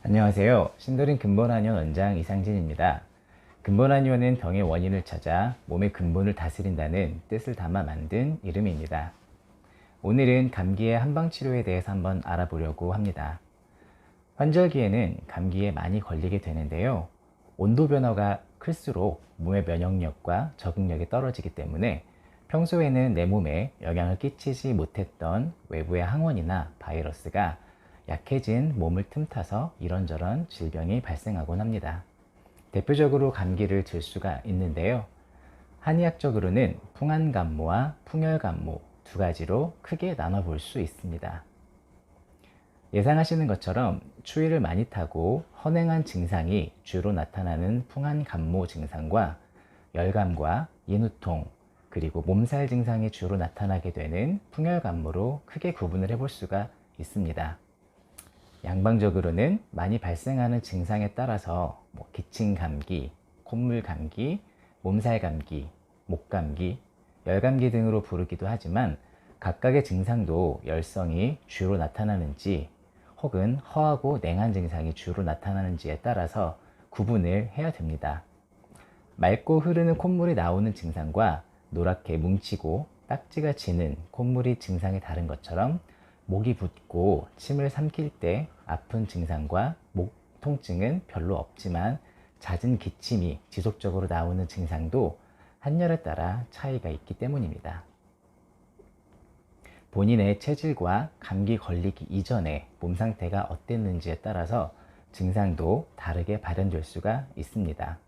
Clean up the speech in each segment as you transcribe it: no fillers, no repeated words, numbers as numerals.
안녕하세요. 신도림 근본한의원 원장 이상진입니다. 근본한의원은 병의 원인을 찾아 몸의 근본을 다스린다는 뜻을 담아 만든 이름입니다. 오늘은 감기의 한방치료에 대해서 한번 알아보려고 합니다. 환절기에는 감기에 많이 걸리게 되는데요. 온도 변화가 클수록 몸의 면역력과 적응력이 떨어지기 때문에 평소에는 내 몸에 영향을 끼치지 못했던 외부의 항원이나 바이러스가 약해진 몸을 틈타서 이런저런 질병이 발생하곤 합니다. 대표적으로 감기를 들 수가 있는데요. 한의학적으로는 풍한감모와 풍열감모 두 가지로 크게 나눠볼 수 있습니다. 예상하시는 것처럼 추위를 많이 타고 헌행한 증상이 주로 나타나는 풍한감모 증상과 열감과 인후통 그리고 몸살 증상이 주로 나타나게 되는 풍열감모로 크게 구분을 해볼 수가 있습니다. 양방적으로는 많이 발생하는 증상에 따라서 기침감기, 콧물감기, 몸살감기, 목감기, 열감기 등으로 부르기도 하지만 각각의 증상도 열성이 주로 나타나는지 혹은 허하고 냉한 증상이 주로 나타나는지에 따라서 구분을 해야 됩니다. 맑고 흐르는 콧물이 나오는 증상과 노랗게 뭉치고 딱지가 지는 콧물이 증상이 다른 것처럼 목이 붓고 침을 삼킬 때 아픈 증상과 목 통증은 별로 없지만 잦은 기침이 지속적으로 나오는 증상도 한열에 따라 차이가 있기 때문입니다. 본인의 체질과 감기 걸리기 이전에 몸 상태가 어땠는지에 따라서 증상도 다르게 발현될 수가 있습니다.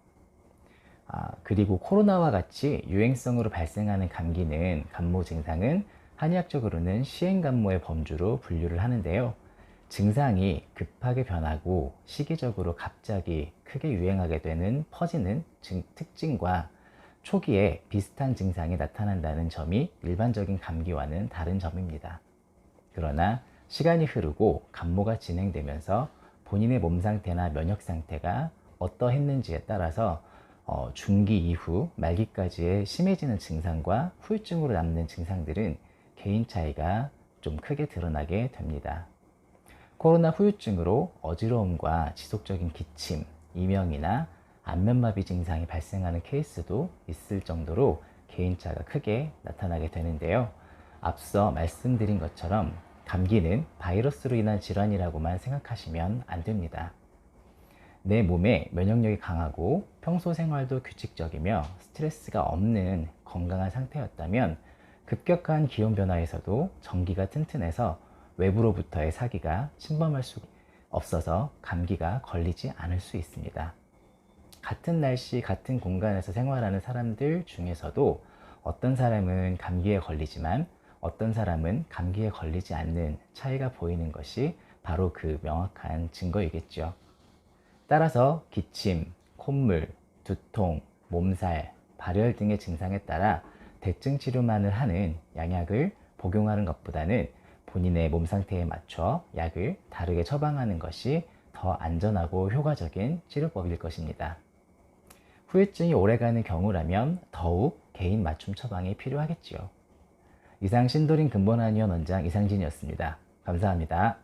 그리고 코로나와 같이 유행성으로 발생하는 감기는 감모 증상은 한의학적으로는 시행감모의 범주로 분류를 하는데요. 증상이 급하게 변하고 시기적으로 갑자기 크게 유행하게 되는 퍼지는 특징과 초기에 비슷한 증상이 나타난다는 점이 일반적인 감기와는 다른 점입니다. 그러나 시간이 흐르고 감모가 진행되면서 본인의 몸 상태나 면역 상태가 어떠했는지에 따라서 중기 이후 말기까지의 심해지는 증상과 후유증으로 남는 증상들은 개인 차이가 좀 크게 드러나게 됩니다. 코로나 후유증으로 어지러움과 지속적인 기침, 이명이나 안면마비 증상이 발생하는 케이스도 있을 정도로 개인차가 크게 나타나게 되는데요. 앞서 말씀드린 것처럼 감기는 바이러스로 인한 질환이라고만 생각하시면 안 됩니다. 내 몸에 면역력이 강하고 평소 생활도 규칙적이며 스트레스가 없는 건강한 상태였다면 급격한 기온 변화에서도 전기가 튼튼해서 외부로부터의 사기가 침범할 수 없어서 감기가 걸리지 않을 수 있습니다. 같은 날씨, 같은 공간에서 생활하는 사람들 중에서도 어떤 사람은 감기에 걸리지만 어떤 사람은 감기에 걸리지 않는 차이가 보이는 것이 바로 그 명확한 증거이겠죠. 따라서 기침, 콧물, 두통, 몸살, 발열 등의 증상에 따라 대증 치료만을 하는 양약을 복용하는 것보다는 본인의 몸 상태에 맞춰 약을 다르게 처방하는 것이 더 안전하고 효과적인 치료법일 것입니다. 후유증이 오래가는 경우라면 더욱 개인 맞춤 처방이 필요하겠지요. 이상 신도림 근본한의원 원장 이상진이었습니다. 감사합니다.